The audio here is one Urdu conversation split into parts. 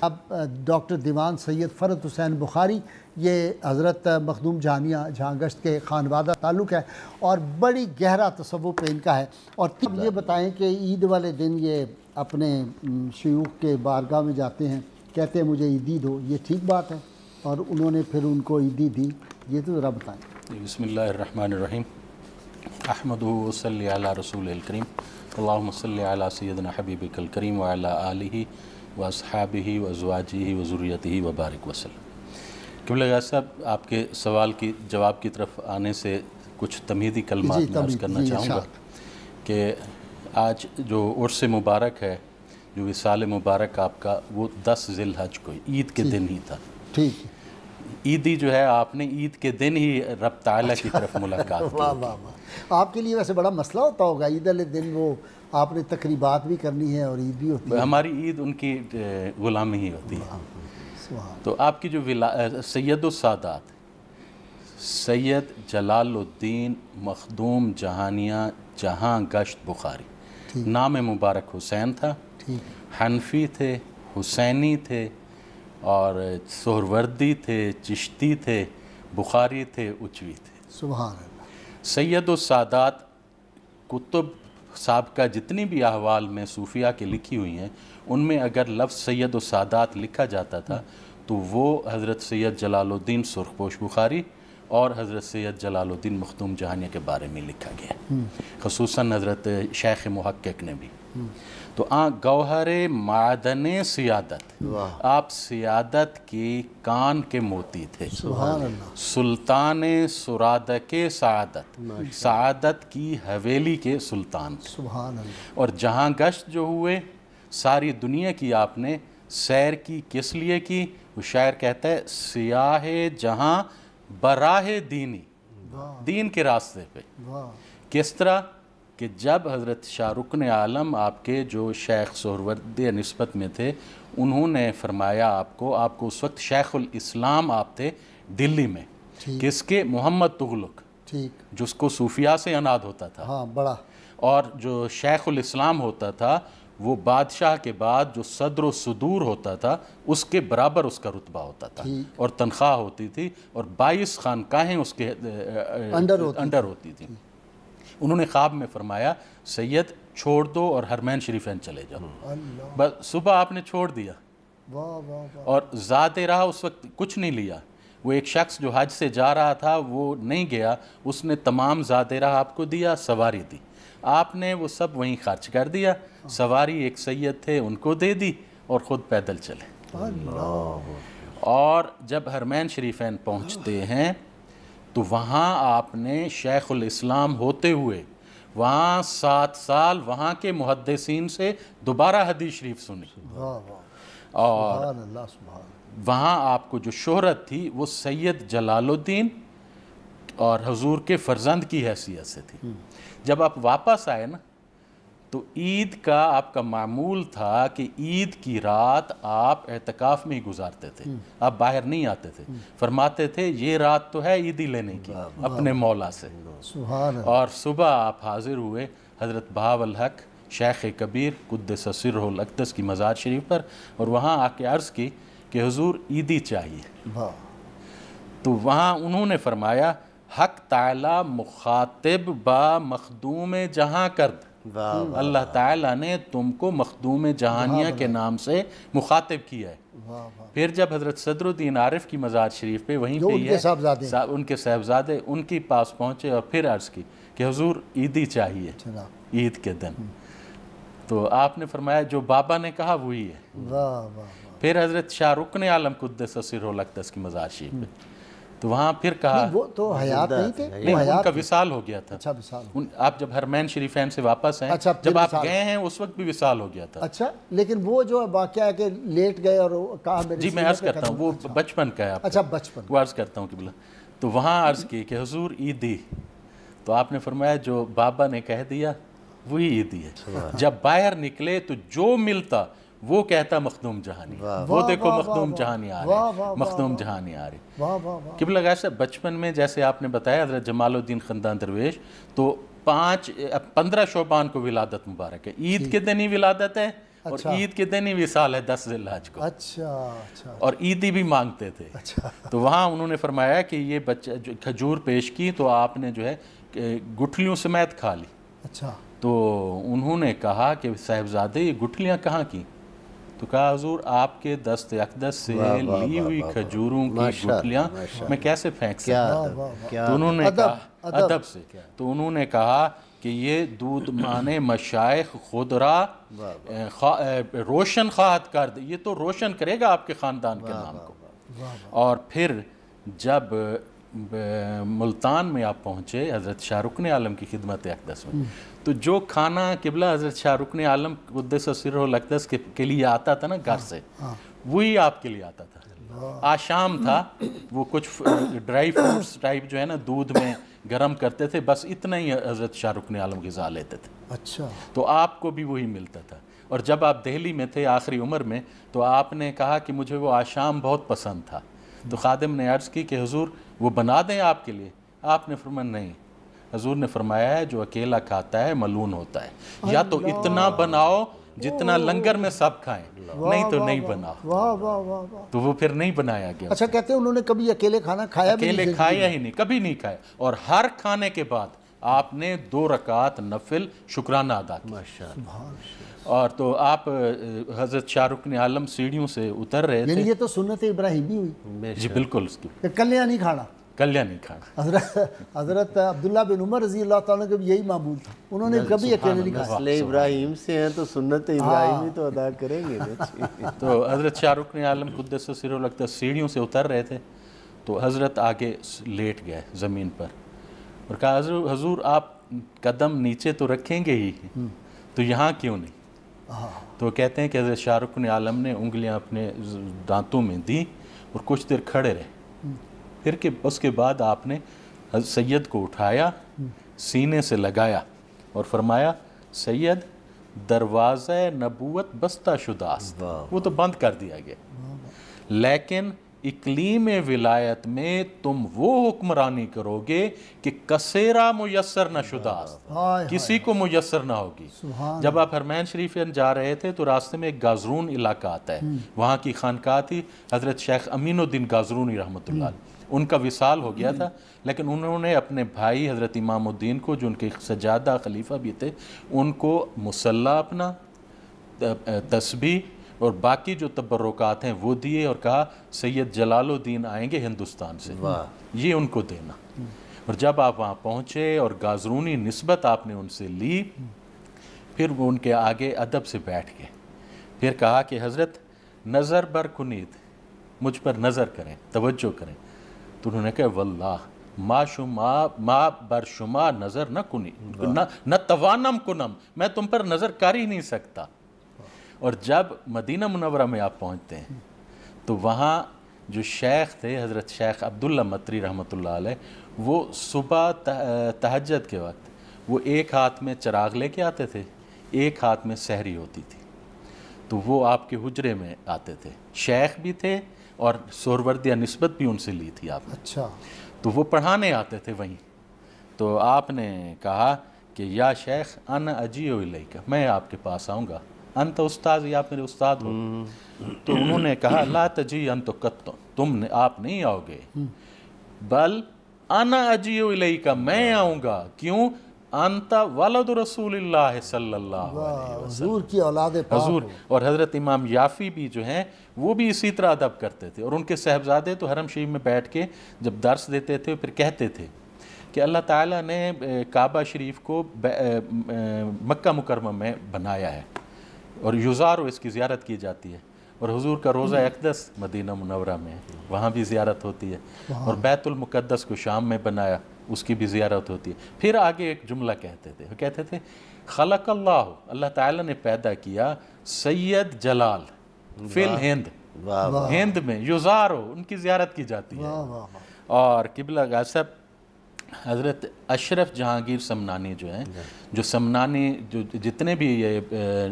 اب ڈاکٹر دیوان سید فرد حسین بخاری، یہ حضرت مخدوم جہاں گشت کے خانوادہ تعلق ہے اور بڑی گہرا تصوف پہ ان کا ہے۔ اور یہ بتائیں کہ عید والے دن یہ اپنے شیوخ کے بارگاہ میں جاتے ہیں، کہتے ہیں مجھے عیدی دو، یہ ٹھیک بات ہے؟ اور انہوں نے پھر ان کو عیدی دی، یہ تو ذرا بتائیں۔ بسم اللہ الرحمن الرحیم، احمدہ و صلی علی رسول الکریم، اللہم صلی علی سیدنا حبیبک الکریم وعلی آلہ و اصحابہ و ازواجہ و ذریتہ و بارک وسلم۔ قبلہ غازی صاحب، آپ کے سوال کی جواب کی طرف آنے سے کچھ تمہیدی کلمات میں عرض کرنا چاہوں گا کہ آج جو عرس مبارک ہے، جو وصال مبارک آپ کا، وہ 10 ذی الحج کو عید کے دن ہی تھا۔ ٹھیک ہے، عیدی جو ہے آپ نے عید کے دن ہی رب تعالیٰ کی طرف ملاقات کی۔ واہ واہ واہ، آپ کے لیے ویسے بڑا مسئلہ ہوتا ہوگا، عید والے دن وہ آپ نے تقریبات بھی کرنی ہے اور عید بھی ہوتی ہے۔ ہماری عید ان کی غلامی ہی ہوتی ہے۔ تو آپ کی جو سید السادات سید جلال الدین مخدوم جہانیہ جہاں گشت بخاری، نام مبارک حسین تھا، حنفی تھے، حسینی تھے اور سہروردی تھے، چشتی تھے، بخاری تھے، اچوی تھے۔ سبحان اللہ۔ سید السادات کتب سابقہ جتنی بھی احوال میں صوفیہ کے لکھی ہوئی ہیں، ان میں اگر لفظ سید السادات لکھا جاتا تھا تو وہ حضرت سید جلال الدین سرخپوش بخاری اور حضرت سید جلال الدین مخدوم جہانیہ کے بارے میں لکھا گیا، خصوصاً حضرت شیخ محقق نے بھی۔ تو گوہر معدن سیادت، آپ سیادت کی کان کے موتی تھے، سلطان سرادق سعادت، سعادت کی حویلی کے سلطان، سبحان اللہ۔ اور جہاں گشت جو ہوئے، ساری دنیا کی آپ نے سیر کی، کس لیے کی؟ وہ شاعر کہتا ہے سیاح جہاں براہ دینی، دین کے راستے پہ۔ کس طرح کہ جب حضرت شاہ رکن عالم آپ کے جو شیخ سہروردی نسبت میں تھے، انہوں نے فرمایا آپ کو اس وقت شیخ الاسلام آپ تھے دلی میں، کس کے؟ محمد تغلق، جس کو صوفیاء سے اناد ہوتا تھا، ہاں بڑا، اور جو شیخ الاسلام ہوتا تھا وہ بادشاہ کے بعد جو صدر و صدور ہوتا تھا اس کے برابر اس کا رتبہ ہوتا تھا اور تنخواہ ہوتی تھی، اور 22 خانقاہیں اس کے انڈر ہوتی تھی۔ انہوں نے خواب میں فرمایا سید چھوڑ دو اور حرمین شریفین چلے جاؤ۔ بس صبح آپ نے چھوڑ دیا اور زاد راہ اس وقت کچھ نہیں لیا۔ وہ ایک شخص جو حج سے جا رہا تھا وہ نہیں گیا، اس نے تمام زاد راہ آپ کو دیا، سواری دی، آپ نے وہ سب وہیں خرچ کر دیا، سواری ایک سید تھے ان کو دے دی اور خود پیدل چلے۔ اور جب حرمین شریفین پہنچتے ہیں تو وہاں آپ نے شیخ الاسلام ہوتے ہوئے وہاں 7 سال وہاں کے محدثین سے دوبارہ حدیث شریف سنی، اور وہاں آپ کو جو شہرت تھی وہ سید جلال الدین اور حضور کے فرزند کی حیثیت سے تھی۔ جب آپ واپس آئے نا تو عید کا آپ کا معمول تھا کہ عید کی رات آپ اعتکاف میں ہی گزارتے تھے، آپ باہر نہیں آتے تھے۔ فرماتے تھے یہ رات تو ہے عیدی لینے کی اپنے مولا سے، اور صبح آپ حاضر ہوئے حضرت بہاول حق شیخ کبیر قدس سرہ الاقدس کی مزار شریف پر، اور وہاں آ کے عرض کی کہ حضور عیدی چاہیے۔ تو وہاں انہوں نے فرمایا حق تعالی مخاطب با مخدوم جہاں کرد، اللہ تعالیٰ نے تم کو مخدوم جہانیہ کے نام سے مخاطب کیا ہے۔ پھر جب حضرت صدر الدین عارف کی مزار شریف پہ وہیں پہ ان کے صاحبزادے ان کے پاس پہنچے اور پھر عرض کی کہ حضور عیدی چاہیے عید کے دن، تو آپ نے فرمایا جو بابا نے کہا وہی ہے۔ پھر حضرت شاہ رکن عالم قدس سرہ الاقدس کی مزار شریف پہ، تو وہاں پھر کہا وہ تو حیات نہیں تھے، نہیں، ان کا وصال ہو گیا تھا۔ آپ جب حرمین شریفین سے واپس ہیں، جب آپ گئے ہیں اس وقت بھی وصال ہو گیا تھا۔ اچھا، لیکن وہ جو واقعہ ہے کہ لیٹ گئے اور کہا میرے، جی میں عرض کرتا ہوں وہ بچپن کا ہے آپ، اچھا بچپن، وہ عرض کرتا ہوں کہ تو وہاں عرض کی کہ حضور عیدی، تو آپ نے فرمایا جو بابا نے کہہ دیا وہی عیدی ہے۔ جب باہر نکلے تو جو ملتا وہ کہتا مخدوم جہانی، وہ دیکھو مخدوم جہانی آ رہے، مخدوم جہانی آ رہے۔ قبلہ غازی صاحب بچپن میں جیسے آپ نے بتایا حضرت جمال الدین خندان درویش، تو 15 شعبان کو ولادت مبارک ہے، عید کے دن ہی ولادت ہے اور عید کے دن ہی وصال ہے 10 ذی الحج کو. اچھا. اور عیدی بھی مانگتے تھے. تو وہاں انہوں نے فرمایا کہ یہ بچہ جو کھجور پیش کی تو آپ نے جو ہے گٹھلیوں سمیت کھا لی. اچھا. تو انہوں نے کہا کہ صاحبزادے یہ گٹھلیاں کہاں کی؟ تو کہا حضور آپ کے دست اقدس سے لی ہوئی کھجوروں کی گٹھلیاں میں کیسے پھینک سکتا؟ تو انہوں نے کہا ادب سے. تو انہوں نے کہا کہ یہ دودھ مانے مشائخ خودرا روشن خواہد کر دے، یہ تو روشن کرے گا آپ کے خاندان کے نام کو. اور پھر جب ملتان میں آپ پہنچے حضرت شاہ رکن عالم کی خدمت اقدس میں، تو جو کھانا قبلہ حضرت شاہ رکن عالم قدس سرہ الاقدس کے لیے آتا تھا نا گھر سے، وہی آپ کے لیے آتا تھا. آشام تھا، وہ کچھ ڈرائی فروٹس ٹائپ جو ہے نا دودھ میں گرم کرتے تھے، بس اتنا ہی حضرت شاہ رکن عالم غذا لیتے تھے. اچھا. تو آپ کو بھی وہی ملتا تھا. اور جب آپ دہلی میں تھے آخری عمر میں تو آپ نے کہا کہ مجھے وہ آشام بہت پسند تھا. تو خادم نے عرض کی کہ حضور وہ بنا دیں آپ کے لیے؟ آپ نے فرمایا نہیں. حضور نے فرمایا ہے جو اکیلا کھاتا ہے ملعون ہوتا ہے. یا تو اتنا بناؤ جتنا لنگر میں سب کھائیں، نہیں تو نہیں بناؤ. تو وہ پھر نہیں بنایا گیا. اچھا، کہتے ہیں انہوں نے کبھی اکیلے کھانا کھایا بھی نہیں؟ اکیلے کھایا ہی نہیں، کبھی نہیں کھایا. اور ہر کھانے کے بعد آپ نے 2 رکعت نفل شکرانہ ادا کیا. اور تو آپ حضرت شاہ رکن عالم سیڑھیوں سے اتر رہے تھے. یعنی یہ تو سنت ابراہیمی ہوئی. جی بالکل، اس کی کلیاں نہیں کھانا. کلیاں نہیں کھانا. حضرت عبداللہ بن عمر رضی اللہ تعالیٰ کا بھی یہی معمول تھا، انہوں نے کبھی اکیلے نہیں کھایا. نسل ابراہیم سے ہیں تو سنت ابراہیمی تو ادا کریں گے. تو حضرت شاہ رکن عالم قدس سرہ الاقدس سیڑھیوں سے اتر رہے تھے تو حضرت آگے لیٹ گئے زمین پر اور کہا حضور آپ قدم نیچے تو رکھیں گے ہی، تو یہاں کیوں نہیں؟ تو کہتے ہیں کہ حضرت شاہ رکن عالم نے انگلیاں اپنے دانتوں میں دی اور کچھ دیر کھڑے رہے. پھر کہ اس کے بعد آپ نے سید کو اٹھایا، سینے سے لگایا اور فرمایا سید دروازہ نبوت بستہ شدہ است. وہ تو بند کر دیا گیا، لیکن اقلیم ولایت میں تم وہ حکمرانی کرو گے کہ کثیرہ میسر نہ شدہ است، کسی کو میسر نہ ہوگی. جب آپ حرمین شریف جا رہے تھے تو راستے میں ایک گازرون علاقہ آتا ہے، وہاں کی خانقاہ تھی حضرت شیخ امین الدین گازرونی رحمۃ اللہ علیہ. ان کا وصال ہو گیا تھا، لیکن انہوں نے اپنے بھائی حضرت امام الدین کو جو ان کے سجادہ خلیفہ بھی تھے ان کو مصلی اپنا، تسبیح اور باقی جو تبرکات ہیں وہ دیے اور کہا سید جلال الدین آئیں گے ہندوستان سے، یہ ان کو دینا. اور جب آپ وہاں پہنچے اور گازرونی نسبت آپ نے ان سے لی، پھر وہ ان کے آگے ادب سے بیٹھ گئے. پھر کہا کہ حضرت نظر بر کنید، مجھ پر نظر کریں، توجہ کریں. تو انہوں نے کہا واللہ ما بر شما نظر نہ کنی نہ توانم کنم، میں تم پر نظر کر ہی نہیں سکتا. اور جب مدینہ منورہ میں آپ پہنچتے ہیں تو وہاں جو شیخ تھے حضرت شیخ عبداللہ مطری رحمۃ اللہ علیہ، وہ صبح تہجد کے وقت وہ ایک ہاتھ میں چراغ لے کے آتے تھے، ایک ہاتھ میں سحری ہوتی تھی. تو وہ آپ کے حجرے میں آتے تھے، شیخ بھی تھے اور سہروردیہ نسبت بھی ان سے لی تھی آپ نے. اچھا. تو وہ پڑھانے آتے تھے وہیں. تو آپ نے کہا کہ یا شیخ انا اجیء الیک، میں آپ کے پاس آؤں گا، انت استاذ، یا آپ میرے استاد ہو. تو انہوں نے کہا لا تجی انت قط، آپ نہیں آؤ گے، بل انا اجیء الیک، میں آؤں گا. کیوں؟ انت ولد رسول اللہ صلی اللہ علیہ وسلم، حضور کی اولاد پاک حضور. اور حضرت امام یافی بھی جو ہیں وہ بھی اسی طرح ادب کرتے تھے. اور ان کے صاحبزادے تو حرم شریف میں بیٹھ کے جب درس دیتے تھے پھر کہتے تھے کہ اللہ تعالیٰ نے کعبہ شریف کو مکہ مکرمہ میں بنایا ہے اور یزار اس کی زیارت کی جاتی ہے. اور حضور کا روضہ اقدس مدینہ منورہ میں ہے، وہاں بھی زیارت ہوتی ہے. اور بیت المقدس کو شام میں بنایا، اس کی بھی زیارت ہوتی ہے. پھر آگے ایک جملہ کہتے تھے، وہ کہتے تھے خلق اللہ تعالیٰ نے پیدا کیا سید جلال فی الہند، ہند میں یزارو، ان کی زیارت کی جاتی ہے. اور قبلہ غازی صاحب حضرت اشرف جہانگیر سمنانی جو ہیں، جو سمنانی جو جتنے بھی یہ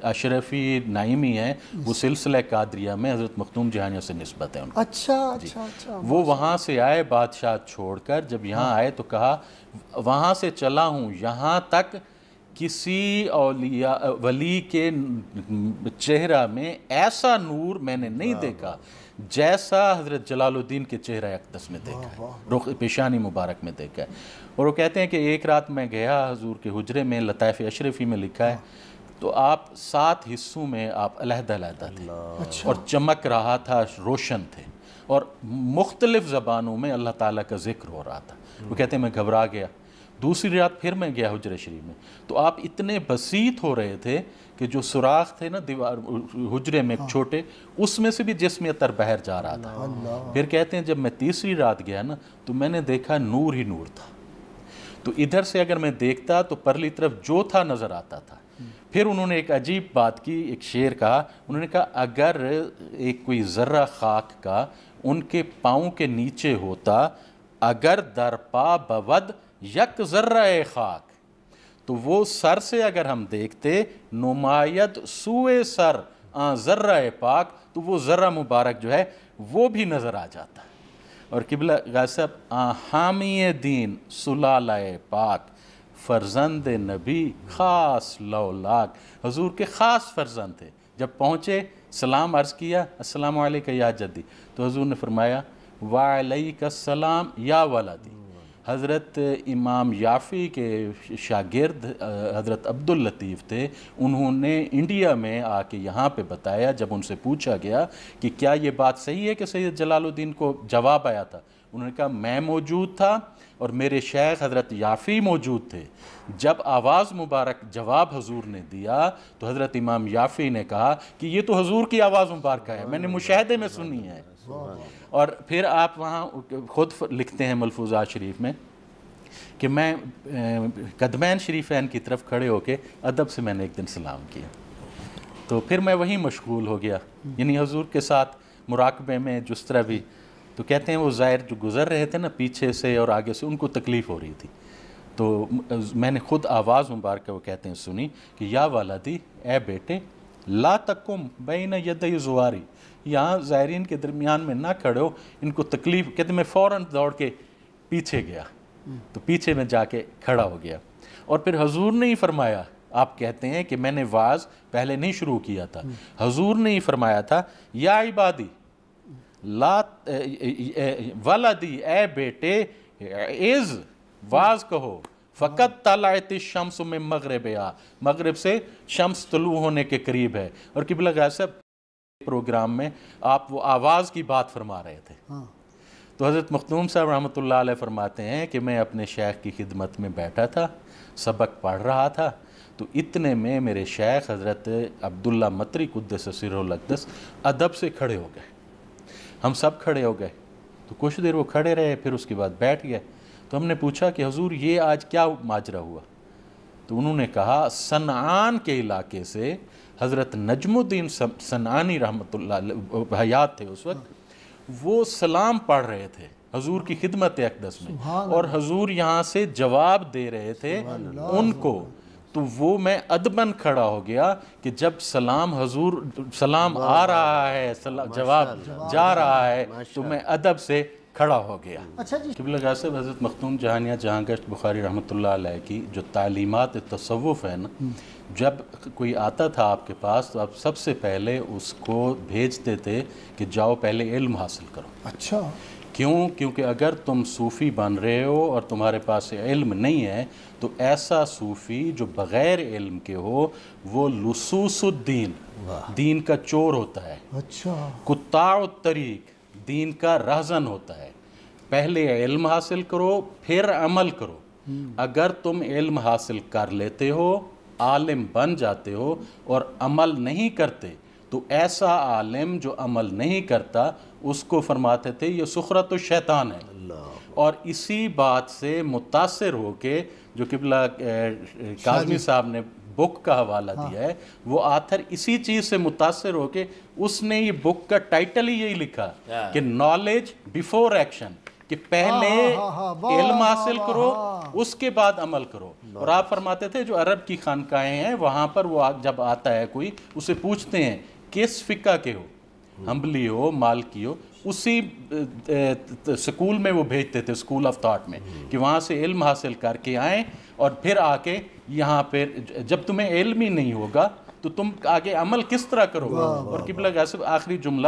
اشرفی نائمی ہیں وہ سلسلہ قادریہ میں حضرت مختوم جہانیوں سے نسبت ہے ان کو. اچھا. وہ وہاں سے آئے بادشاہ چھوڑ کر، جب یہاں آئے تو کہا وہاں سے چلا ہوں یہاں تک کسی اولیاء ولی کے چہرہ میں ایسا نور میں نے نہیں دیکھا جیسا حضرت جلال الدین کے چہرہ اقدس میں دیکھا ہے، رخ پیشانی مبارک میں دیکھا ہے۔ اور وہ کہتے ہیں کہ ایک رات میں گیا حضور کے حجرے میں، لطائف اشرفی میں لکھا ہے، تو آپ 7 حصوں میں آپ علیحدہ علیحدہ تھے اور چمک رہا تھا، روشن تھے، اور مختلف زبانوں میں اللہ تعالیٰ کا ذکر ہو رہا تھا۔ وہ کہتے ہیں میں گھبرا گیا، دوسری رات پھر میں گیا حجرہ شریف میں، تو آپ اتنے بسیط ہو رہے تھے کہ جو سوراخ تھے نا دیوار حجرے میں چھوٹے، اس میں سے بھی جسم عطر بہر جا رہا تھا۔ پھر کہتے ہیں جب میں تیسری رات گیا نا تو میں نے دیکھا نور ہی نور تھا، تو ادھر سے اگر میں دیکھتا تو پرلی طرف جو تھا نظر آتا تھا۔ پھر انہوں نے ایک عجیب بات کی، ایک شعر کہا، انہوں نے کہا اگر ایک کوئی ذرہ خاک کا ان کے پاؤں کے نیچے ہوتا، اگر در پا بود یک ذرہ خاک، تو وہ سر سے اگر ہم دیکھتے نماید سوئے سر ذرہ پاک، تو وہ ذرہ مبارک جو ہے وہ بھی نظر آ جاتا۔ اور قبلہ غاصب حامی دین سلالہ پاک، فرزند نبی خاص لولاک، حضور کے خاص فرزند تھے۔ جب پہنچے سلام عرض کیا، السلام علیکہ یا جدی، تو حضور نے فرمایا وعلیک السلام یا ولدی۔ حضرت امام یافی کے شاگرد حضرت عبداللطیف تھے، انہوں نے انڈیا میں آ کے یہاں پہ بتایا، جب ان سے پوچھا گیا کہ کیا یہ بات صحیح ہے کہ سید جلال الدین کو جواب آیا تھا، انہوں نے کہا میں موجود تھا اور میرے شیخ حضرت یافی موجود تھے۔ جب آواز مبارک جواب حضور نے دیا تو حضرت امام یافی نے کہا کہ یہ تو حضور کی آواز مبارکہ ہے، میں نے مشاہدے میں سنی ہے۔ اور پھر آپ وہاں خود لکھتے ہیں ملفوظات شریف میں کہ میں قدمین شریفین کی طرف کھڑے ہو کے ادب سے میں نے ایک دن سلام کیا، تو پھر میں وہیں مشغول ہو گیا، یعنی حضور کے ساتھ مراقبے میں جس طرح بھی۔ تو کہتے ہیں وہ زائر جو گزر رہے تھے نا پیچھے سے اور آگے سے، ان کو تکلیف ہو رہی تھی، تو میں نے خود آواز مبارکہ وہ کہتے ہیں سنی کہ یا والدی، اے بیٹے، لا تقم بین یدی زواری، یہاں زائرین کے درمیان میں نہ کھڑے ہو، ان کو تکلیف۔ کہتے ہیں میں فوراً دوڑ کے پیچھے گیا، تو پیچھے میں جا کے کھڑا ہو گیا، اور پھر حضور نے ہی فرمایا، آپ کہتے ہیں کہ میں نے واز پہلے نہیں شروع کیا تھا، حضور نے ہی فرمایا تھا یا عبادی لا ولدی، اے بیٹے، از واز کہو، فقط طلعت الشمس من مغربہا، مغرب سے شمس طلوع ہونے کے قریب ہے۔ اور قبلہ غاصب پروگرام میں آپ وہ آواز کی بات فرما رہے تھے، تو حضرت مخدوم صاحب رحمۃ اللہ علیہ فرماتے ہیں کہ میں اپنے شیخ کی خدمت میں بیٹھا تھا، سبق پڑھ رہا تھا، تو اتنے میں میرے شیخ حضرت عبداللہ مطری قدس سرہ الاقدس ادب سے کھڑے ہو گئے، ہم سب کھڑے ہو گئے، تو کچھ دیر وہ کھڑے رہے، پھر اس کے بعد بیٹھ گئے۔ تو ہم نے پوچھا کہ حضور یہ آج کیا ماجرا ہوا، تو انہوں نے کہا صنعان کے علاقے سے حضرت نجم الدین صنعانی رحمۃ اللہ حیات تھے اس وقت، وہ سلام پڑھ رہے تھے حضور کی خدمت اقدس میں، اور حضور یہاں سے جواب دے رہے تھے ان کو، تو وہ میں ادباً کھڑا ہو گیا کہ جب سلام حضور سلام آ رہا ہے، جواب جا رہا ہے، تو میں ادب سے کھڑا ہو گیا۔ اچھا جی، قبلہ غاصب حضرت مختوم جہانیہ جہاں گشت بخاری رحمۃ اللہ علیہ کی جو تعلیمات تصوف ہے نا، جب کوئی آتا تھا آپ کے پاس تو آپ سب سے پہلے اس کو بھیجتے تھے کہ جاؤ پہلے علم حاصل کرو۔ اچھا، کیوں؟ کیونکہ اگر تم صوفی بن رہے ہو اور تمہارے پاس علم نہیں ہے تو ایسا صوفی جو بغیر علم کے ہو وہ لصوص الدین، دین کا چور ہوتا ہے، اچھا، قطاع الطریق، دین کا رہزن ہوتا ہے۔ پہلے علم حاصل کرو پھر عمل کرو۔ اگر تم علم حاصل کر لیتے ہو، عالم بن جاتے ہو اور عمل نہیں کرتے، تو ایسا عالم جو عمل نہیں کرتا اس کو فرماتے تھے یہ سخرت الشیطان ہے۔ اور اسی بات سے متاثر ہو کے جو قبلہ کاظمی صاحب نے بک کا حوالہ دیا ہے، وہ آتھر اسی چیز سے متاثر ہو کے اس نے یہ بک کا ٹائٹل ہی یہی لکھا کہ نالج بیفور ایکشن، کہ پہلے علم حاصل کرو اس کے بعد عمل کرو۔ اور آپ فرماتے تھے جو عرب کی خانقاہیں ہیں وہاں پر وہ جب آتا ہے کوئی، اسے پوچھتے ہیں کس فقہ کے ہو، حنبلی ہو، مالکی ہو، اسی سکول میں وہ بھیجتے تھے، اسکول آف تھاٹ میں، کہ وہاں سے علم حاصل کر کے آئیں اور پھر آ کے یہاں پہ جب تمہیں علم ہی نہیں ہوگا تو تم آگے عمل کس طرح کرو گے؟ اور قبلہ غاصب آخری جملہ،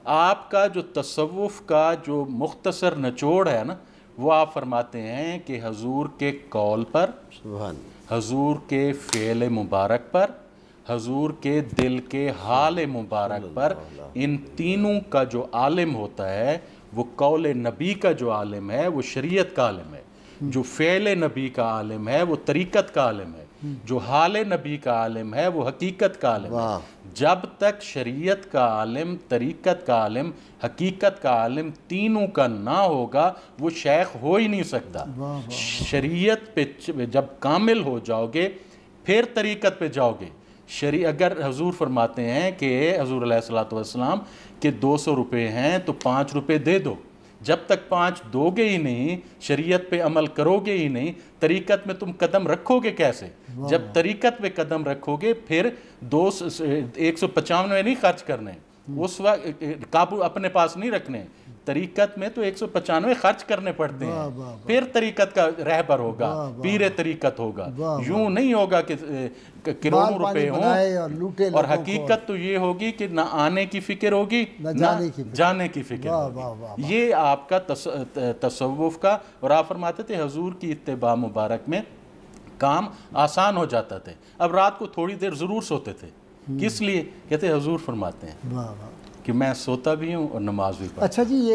آپ کا جو تصوف کا جو مختصر نچوڑ ہے نا، وہ آپ فرماتے ہیں کہ حضور کے قول پر، حضور کے فعل مبارک پر، حضور کے دل کے حال مبارک پر، ان تینوں کا جو عالم ہوتا ہے وہ قول نبی کا جو عالم ہے وہ شریعت کا عالم ہے، جو فعل نبی کا عالم ہے وہ طریقت کا عالم ہے، جو حال نبی کا عالم ہے وہ حقیقت کا عالم ہے۔ جب تک شریعت کا عالم، طریقت کا عالم، حقیقت کا عالم تینوں کا نہ ہوگا وہ شیخ ہو ہی نہیں سکتا۔ شریعت پہ جب کامل ہو جاؤ گے پھر طریقت پہ جاؤ گے۔ اگر حضور فرماتے ہیں کہ حضور علیہ السلام کہ 200 روپے ہیں تو 5 روپے دے دو، جب تک 5 دو گے ہی نہیں، شریعت پہ عمل کرو گے ہی نہیں، طریقت میں تم قدم رکھو گے کیسے؟ جب طریقت پہ قدم رکھو گے پھر 195 نہیں خرچ کرنے، اس وقت قابو اپنے پاس نہیں رکھنے، طریقت میں تو 195 خرچ کرنے پڑتے ہیں، پھر طریقت کا رہبر ہوگا، پیر طریقت ہوگا۔ یوں نہیں ہوگا کہ کروڑوں روپے ہوں اور حقیقت تو یہ ہوگی کہ نہ آنے کی فکر ہوگی نہ جانے کی فکر ہوگی۔ یہ آپ کا تصوف کا، اور آپ فرماتے تھے حضور کی اتباع مبارک میں کام آسان ہو جاتا تھے۔ اب رات کو تھوڑی دیر ضرور سوتے تھے، کس لیے؟ کہتے حضور فرماتے ہیں کہ میں سوتا بھی ہوں اور نماز بھی پڑھتا ہوں۔ اچھا جی، یہ